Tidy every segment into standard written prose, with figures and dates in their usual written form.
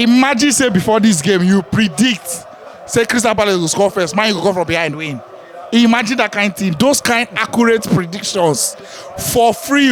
Imagine, say, before this game, you predict, say, Crystal Palace will score first, man, you go from behind win. Imagine that kind of thing. Those kind accurate predictions for free,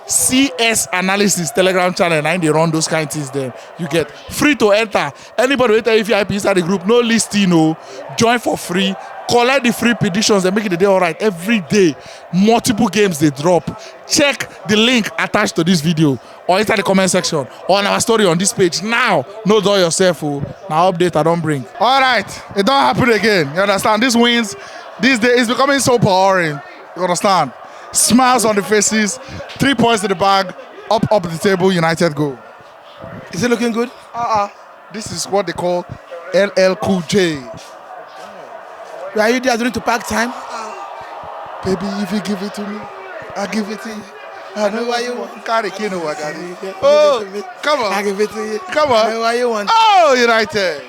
CS Analysis Telegram channel, and they run those kind of things there. You get free to enter. Anybody who enter if VIP inside the group, no listing, join for free. Collect the free predictions and make it the day all right. Every day, multiple games they drop. Check the link attached to this video or inside the comment section or on our story on this page. Now, no do yourself. Now update I don't bring. All right, it don't happen again. You understand? These wins, these days, it's becoming so boring. You understand? Smiles on the faces, 3 points in the bag, up the table, United go. Is it looking good? This is what they call LL Cool J. Are you there during to pack time? Baby, if you give it to me, I'll give it to you. I know why you want. Carry Kino, I got it. Oh, come on. I give it to you. Come on. I know why you want. Oh, United.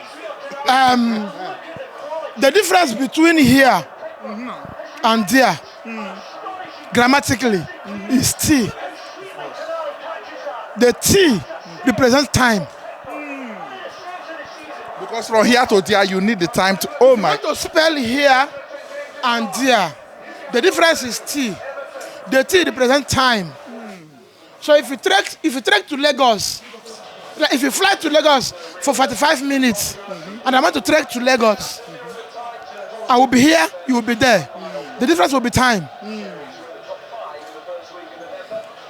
The difference between here and there, grammatically, is T. The T represents time. Because from here to there, you need the time to. Oh my. You want to spell here and there. The difference is T. The T represents time. So if you trek to Lagos, like if you fly to Lagos for 45 minutes, and I want to trek to Lagos, I will be here, you will be there. The difference will be time.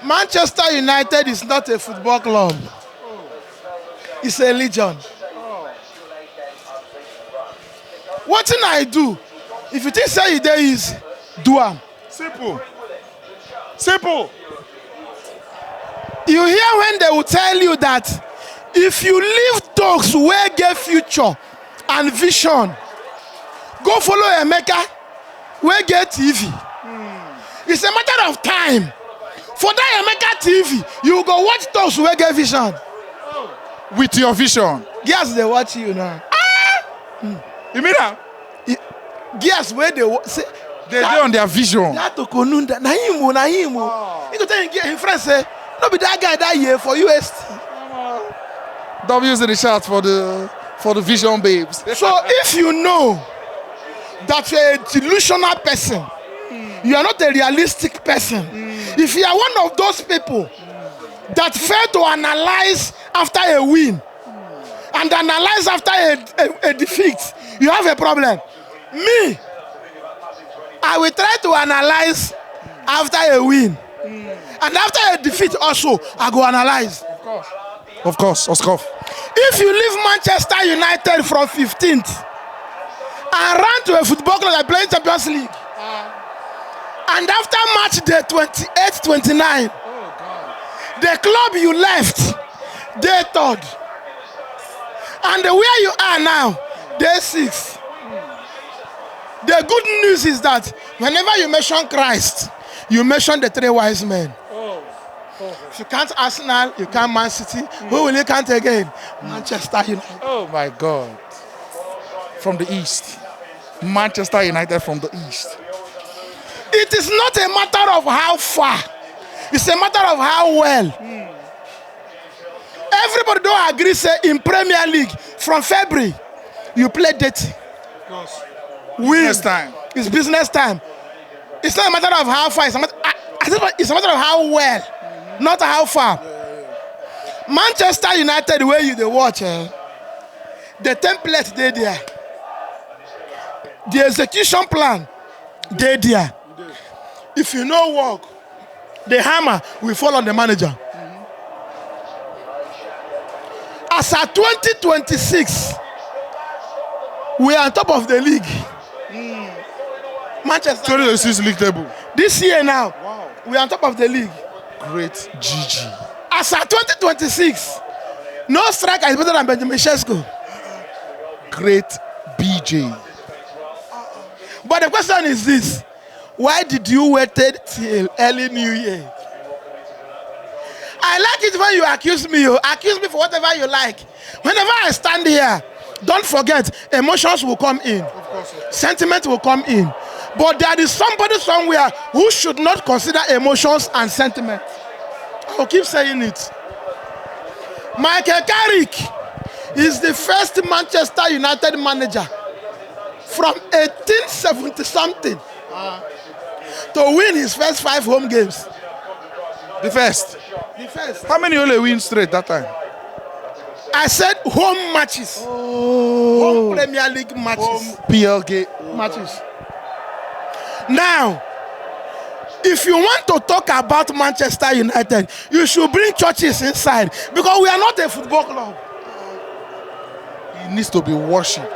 Manchester United is not a football club. It's a religion. What thing I do? If you think say it there is, do am. Simple. Simple. You hear when they will tell you that if you leave talks where get future and vision, go follow Emeka where get TV. It's a matter of time. For that Emeka TV, you go watch talks where get vision. With your vision. Yes, they watch you now. You mean that? Yes, where they say they do on their vision. That to konunda. Na him. You go tell him friend say, no be that guy that year for UST. W's in the chat for the vision babes. So if you know that you're a delusional person, you are not a realistic person. If you are one of those people that fail to analyze after a win and analyze after a defeat, you have a problem. Me, I will try to analyze after a win. And after a defeat also, I go analyze. Of course. If you leave Manchester United from 15th and run to a football club that plays Champions League, and after match day 28, 29, the club you left, day 3rd, and where you are now, day 6. The good news is that whenever you mention Christ, you mention the 3 wise men. If you can't Arsenal, you can't Man City. Who will you count again? Manchester United. Oh my God. From the east. Manchester United from the east. It is not a matter of how far. It's a matter of how well. Everybody don't agree, say, in Premier League, from February, you play dirty. Business time. It's business time. It's not a matter of how far. It's a matter of how well, not how far. Manchester United, the way you they watch, the template they there, the execution plan they there. If you know work, the hammer will fall on the manager. As at 2026, we are on top of the league. Manchester 2026 league table. This year now, we are on top of the league. Great GG. As at 2026, no striker is better than Benjamin Sesko. Great BJ. But the question is this: why did you wait till early New Year? I like it when you accuse me. You accuse me for whatever you like. Whenever I stand here, don't forget, emotions will come in. Of course. Sentiment will come in. But there is somebody somewhere who should not consider emotions and sentiment. I'll keep saying it. Michael Carrick, He's the first Manchester United manager from 1870 something to win his first 5 home games. The first. The first. How many only win straight that time? I said home matches. Home Premier League matches. PLG Matches. Now, if you want to talk about Manchester United, you should bring churches inside because we are not a football club. He needs to be worshipped.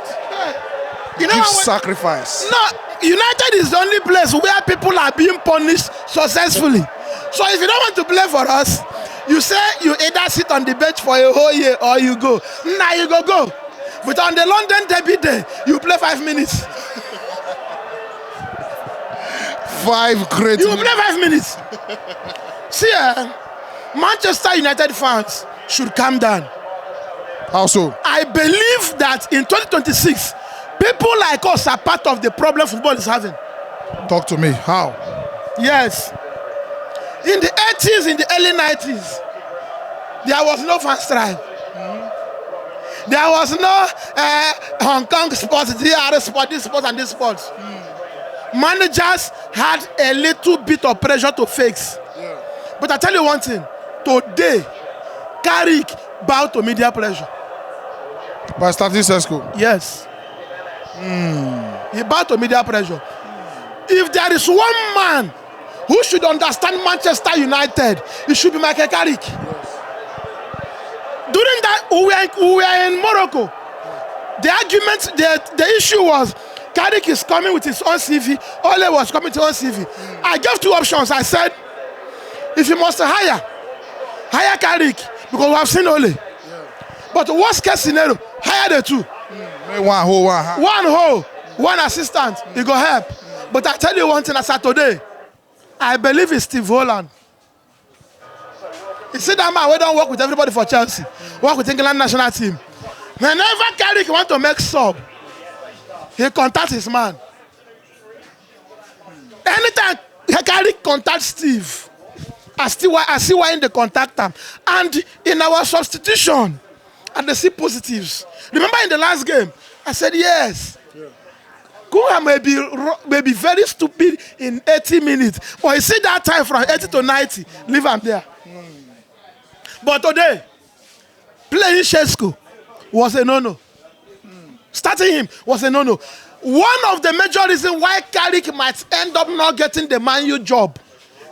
You know Give what? sacrifice. No, United is the only place where people are being punished successfully. So if you don't want to play for us, you say you either sit on the bench for a whole year or you go. Nah, you go. But on the London Derby day, you play 5 minutes. 5 great. You play 5 minutes. See, Manchester United fans should calm down. How so? I believe that in 2026, people like us are part of the problem football is having. Talk to me. How? Yes. In the 80s, in the early 90s, there was no fan strike. There was no Hong Kong sports, DR sport, this sport and this sport. Managers had a little bit of pressure to fix. But I tell you one thing, today, Carrick bowed to media pressure. By starting Sesko. Yes. He bowed to media pressure. If there is one man who should understand Manchester United, it should be Michael Carrick. During that, we were in Morocco. The argument, the issue was Carrick is coming with his own CV. Ole was coming with his own CV. I gave 2 options. I said, if you must hire Carrick because we have seen Ole. But the worst case scenario, hire the 2. One hole. One assistant. He go help. But I tell you one thing, as of today, I believe it's Steve Holland. You see that man, we don't work with everybody for Chelsea. Work with England national team. Whenever Carrick want to make sub, he contacts his man. Anytime Carrick contacts Steve, I see why they contact him. And in our substitution, and they see positives. Remember in the last game, I said yes. Kuha may be very stupid in 80 minutes. But you see that time from 80 to 90, leave him there. But today, playing Sesko was a no-no. Starting him was a no-no. One of the major reasons why Carrick might end up not getting the Man U job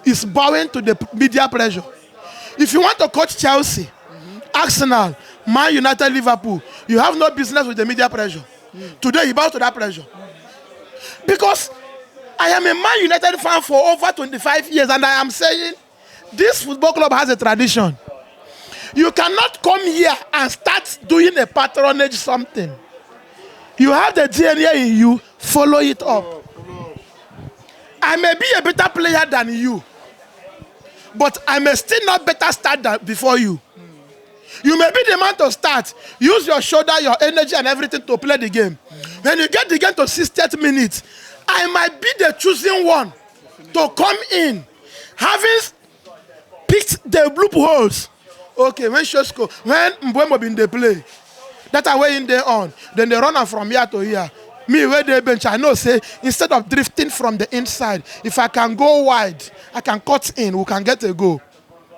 is bowing to the media pressure. If you want to coach Chelsea, Arsenal, Man United, Liverpool, you have no business with the media pressure. Today, he bows to that pressure. Because I am a Man United fan for over 25 years, and I am saying this football club has a tradition. You cannot come here and start doing a patronage something. You have the DNA in you, follow it up. I may be a better player than you, but I may still not better start than before you. You may be the man to start. Use your shoulder, your energy, and everything to play the game. When you get the game to 60th minute, I might be the choosing one to come in, having picked the loopholes. Okay, when Sesko, when Mbwemo bin they play, that are way in there on, then they run from here to here. Me where they bench, I know say instead of drifting from the inside, if I can go wide, I can cut in, we can get a goal.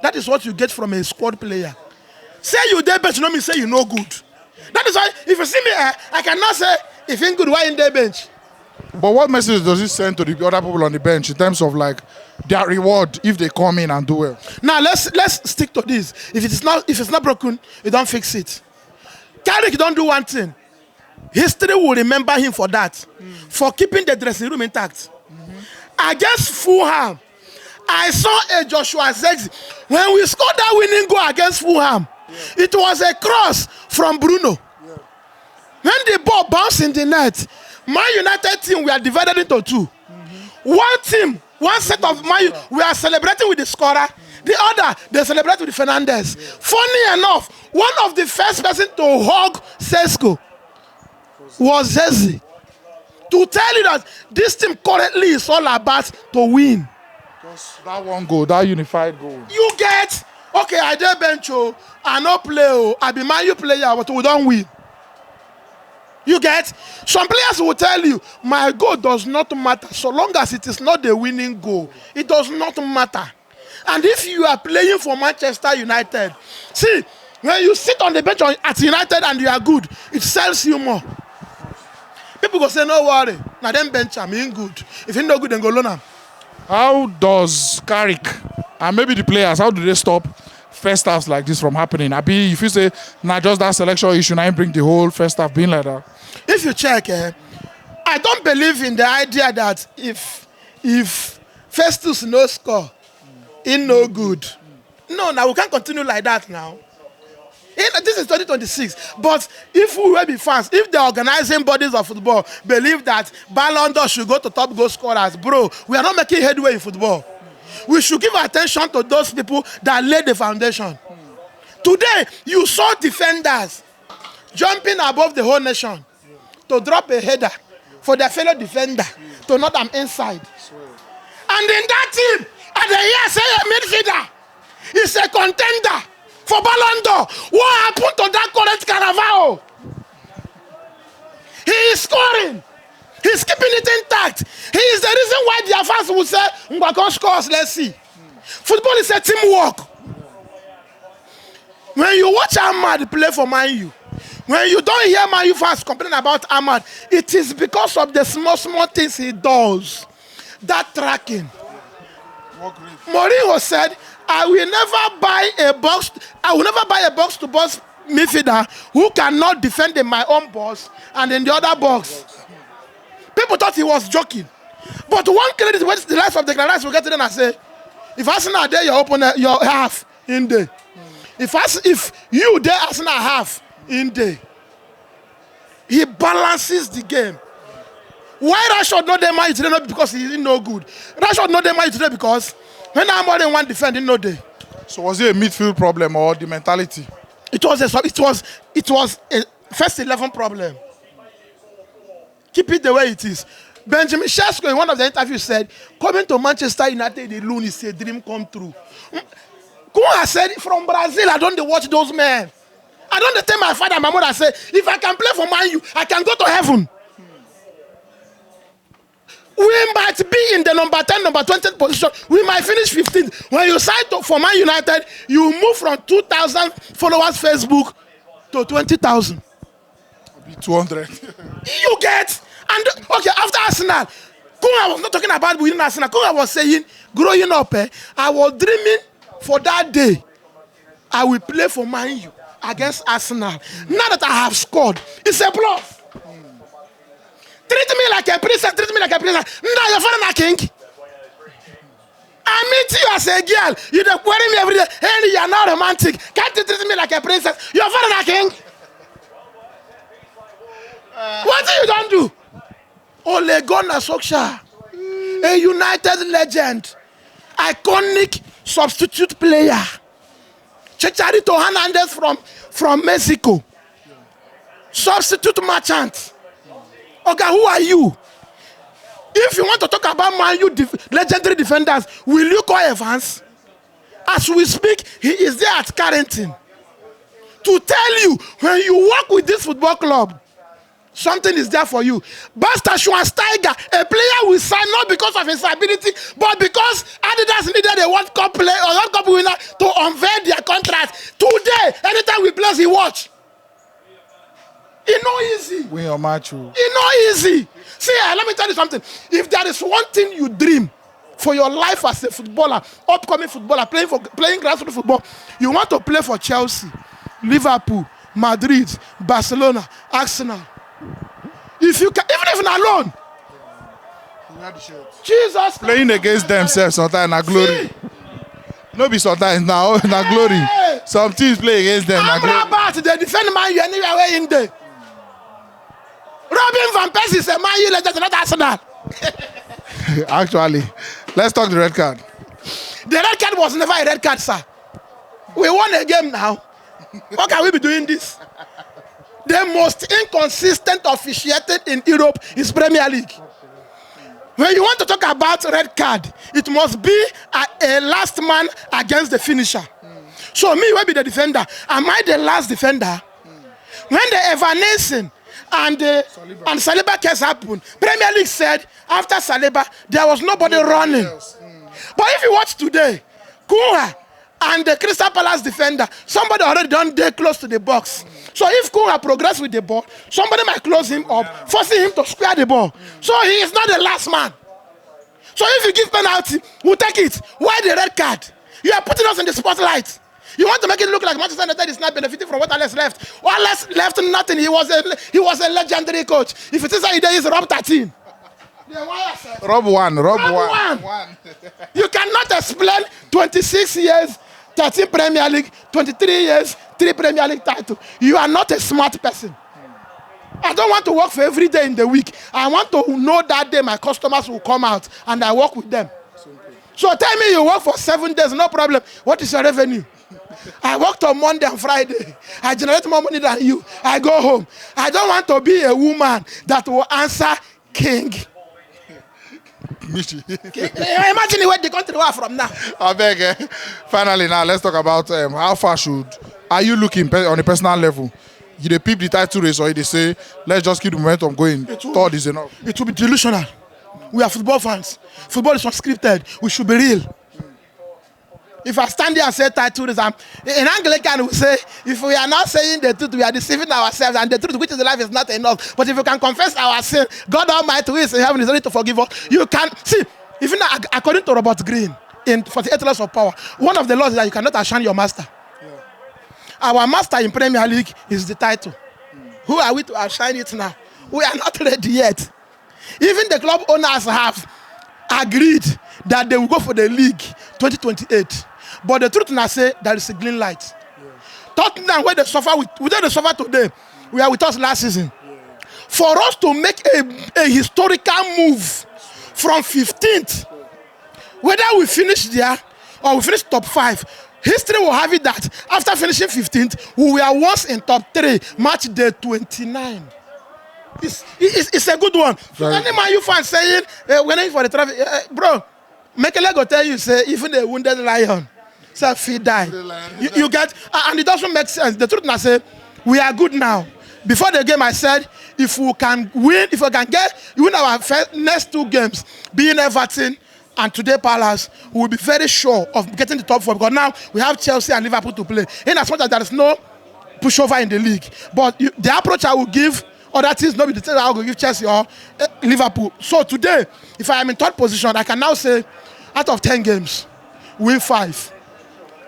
That is what you get from a squad player. Say you there bench, no me say you no good. That is why if you see me, I cannot say if you good, why in there bench. But what message does it send to the other people on the bench in terms of like their reward if they come in and do well? Now let's stick to this. If it's not broken, you don't fix it. Carrick don't do one thing. History will remember him for that, for keeping the dressing room intact. Against Fulham, I saw a Joshua Zexi. When we scored that winning goal against Fulham, it was a cross from Bruno. When the ball bounced in the net, Man United team, we are divided into 2. One team, one set of Man, we are celebrating with the scorer. The other, they celebrate with Fernandez. Funny enough, one of the first person to hug Sesko was Zexi. To tell you that this team currently is all about to win. Just that one goal, that unified goal. You get, Okay, I dey bench, I no play, I be Man U player, but we don't win. You get? Some players will tell you, my goal does not matter so long as it is not the winning goal. It does not matter. And if you are playing for Manchester United, see, when you sit on the bench at United and you are good, it sells you more. People go say, no worry, now them bench am in good. If you no good, then go loan am. How does Carrick and maybe the players, how do they stop first halves like this from happening? Abi, if you say, nah, just that selection issue, now bring the whole first half being like that. If you check, I don't believe in the idea that if Festus no score, he no good. No, now we can't continue like that now. This is 2026. But if we will be fans, if the organizing bodies of football believe that Ballon d'Or should go to top goal scorers, bro, we are not making headway in football. We should give attention to those people that laid the foundation. Today, you saw defenders jumping above the whole nation to drop a header for their fellow defender to knock them inside. And in that team, at the year, say a midfielder is a contender for Ballon d'Or. What happened to that current Caravaggio? He is scoring. He's keeping it intact. He is the reason why the fans will say, Ngwakon scores, let's see. Football is a teamwork. When you watch Ahmad play for Man U, when you don't hear Man U fans complaining about Ahmad, it is because of the small things he does. That tracking. Mourinho said, I will never buy a box to box midfielder who cannot defend in my own box and in the other box. People thought he was joking. But one credit when the rest of the guys will get to them and say, if Arsenal are there, your opponent, your half in there. If you there, Arsenal half in there. He balances the game. Why Rashford not there Man U today? Not because he's no good. Rashford not there Man U today because when I'm more than one defending no day. So was it a midfield problem or the mentality? It was a first 11 problem. Keep it the way it is. Benjamin Sesko in one of the interviews said, coming to Manchester United alone is a dream come true. Kuha said, from Brazil, I don't watch those men. I don't tell my father and my mother, say, if I can play for Man U, I can go to heaven. We might be in the number 10, number 20 position. We might finish 15th. When you sign for Man United, you move from 2,000 followers Facebook to 20,000. 200. You get? And okay, after Arsenal, Kunga was not talking about winning Arsenal. Kunga was saying, growing up, I was dreaming for that day. I will play for Man U against Arsenal. Now that I have scored, it's a plus. Treat me like a princess, treat me like a princess. Now you're father a king. I meet you as a girl. You don't worry me every day. Hey, you're not romantic. Can't you treat me like a princess? You're father a king. What do you don't do? Ole Gunnar Solskjaer, a United legend, iconic substitute player. Chicharito Hernandez from Mexico, substitute merchant. Okay, who are you? If you want to talk about Man U legendary defenders, will you call Evans? As we speak, he is there at Carrington to tell you when you work with this football club, something is there for you. Basta Schweinsteiger, a player will sign not because of his ability, but because Adidas needed a World Cup player or World Cup winner to unveil their contract. Today, anytime we play, he watch. It's not easy. Win your match. It's not easy. See, let me tell you something. If there is one thing you dream for your life as a footballer, upcoming footballer, playing grassroots football, you want to play for Chelsea, Liverpool, Madrid, Barcelona, Arsenal. If you can, even if you're alone, Jesus, playing against themselves sometimes na glory. No be sometimes now na glory. Some teams play against them na glory. Amrabat, they defend Man U anywhere where in there. Robin van Persie is a Man U legend, not Arsenal. Actually, let's talk the red card. The red card was never a red card, sir. We won a game now. How can we be doing this? The most inconsistent officiating in Europe is Premier League. When you want to talk about red card, it must be a last man against the finisher. So me will be the defender. Am I the last defender? When the Evanescence and Saliba case happened, Premier League said after Saliba there was nobody running. But if you watch today, Kunha and the Crystal Palace defender, somebody already done there close to the box. So if Kunha progress with the ball, somebody might close him up, forcing him to square the ball. So he is not the last man. So if you give penalty, we'll take it. Why the red card? You are putting us in the spotlight. You want to make it look like Manchester United is not benefiting from what Alex left. Well, Alex left nothing. He was a legendary coach. If it is like he's Rob 13. Rob 1. You cannot explain 26 years, 13 Premier League, 23 years, 3 Premier League titles. You are not a smart person. I don't want to work for every day in the week. I want to know that day my customers will come out and I work with them. So tell me you work for 7 days, no problem. What is your revenue? I worked on Monday and Friday. I generate more money than you. I go home. I don't want to be a woman that will answer king. Imagine where the country are from now. I beg. Finally, now let's talk about how far are you looking on a personal level? You they peep the title race or they say let's just keep the momentum going. Third is enough. It will be delusional. We are football fans. Football is unscripted. We should be real. If I stand here and say title race, in Anglican we say if we are not saying the truth, we are deceiving ourselves, and the truth which is the life is not enough. But if you can confess our sin, God Almighty who is in heaven is ready to forgive us. You can see, even according to Robert Greene in 48 Laws of Power, one of the laws is that you cannot outshine your master. Our master in Premier League is the title. Who are we to outshine it now? We are not ready yet. Even the club owners have agreed that they will go for the league 2028. But the truth now say there is a green light. Tottenham, where they suffer they suffer today, we are with us last season. For us to make a historical move from 15th, whether we finish there or we finish top 5, history will have it that after finishing 15th, we were once in top 3, match day 29. It's a good one. So any man you find saying, waiting for the traffic, bro, Mekele go tell you, say, even a wounded lion, say, feed die. You get, and it doesn't make sense. The truth now say, we are good now. Before the game, I said, if we can win our next 2 games, being Everton and today Palace, we will be very sure of getting the top 4 because now we have Chelsea and Liverpool to play. In as much as there is no pushover in the league, but the approach I will give other teams, not be the thing I will give Chelsea or Liverpool. So today, if I am in 3rd position, I can now say, out of 10 games, win 5,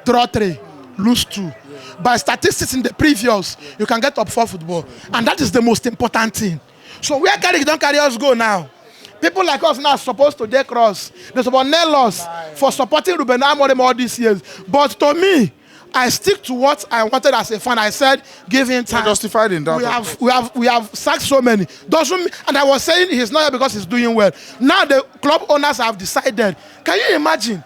draw 3, lose 2. By statistics in the previous, you can get top 4 football. And that is the most important thing. So where don't carry us go now? People like us now are supposed to take cross. They're supposed to nail us for supporting Ruben Amorim all these years. But to me, I stick to what I wanted as a fan. I said, give him time. Justified in that. We have sacked so many. And I was saying he's not here because he's doing well. Now the club owners have decided. Can you imagine?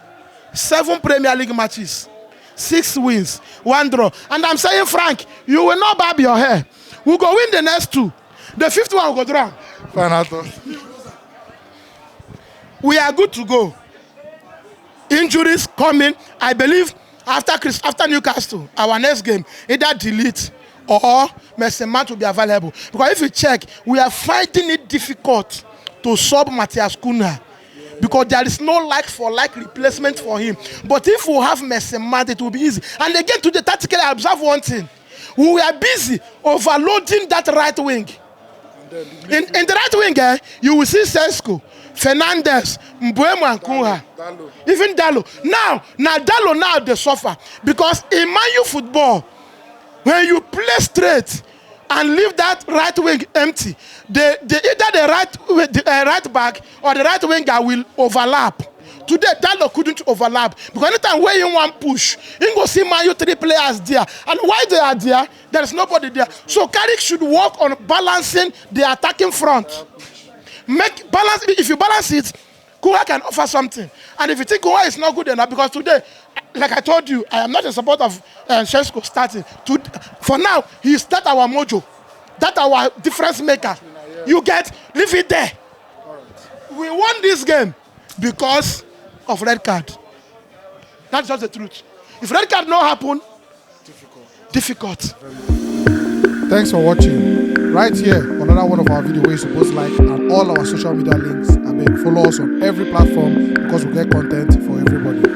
7 Premier League matches, 6 wins, 1 draw. And I'm saying, Frank, you will not barb your hair. We'll go win the next 2. The 5th one will go down. Final thought. We are good to go. Injuries coming. I believe after Newcastle, our next game, either delete or Messi will be available. Because if you check, we are finding it difficult to sub Matthias Cunha. Because there is no like-for-like replacement for him. But if we have Messi, it will be easy. And again, today, tactically, I observe one thing. We were busy overloading that right wing. In the right wing, you will see Sesko, Fernandez, Mbuemo and Cunha. Even Dalo. Now Dalo now they suffer. Because in Man U football, when you play straight and leave that right wing empty, either the right back or the right winger will overlap. Today, Dalo couldn't overlap. Because anytime where you want push, you go see Man U 3 players there. And while they are there, there is nobody there. So Carrick should work on balancing the attacking front. If you balance it, Kua can offer something. And if you think Kua is not good enough, because today, like I told you, I am not in support of Sheshko starting. For now, he is that our mojo. That our difference maker. You leave it there. We won this game because of red card. That's just the truth. If red card no happen, difficult. Thanks for watching. Right here, another one of our video where you're supposed to like, and all our social media links. I mean, follow us on every platform because we get content for everybody.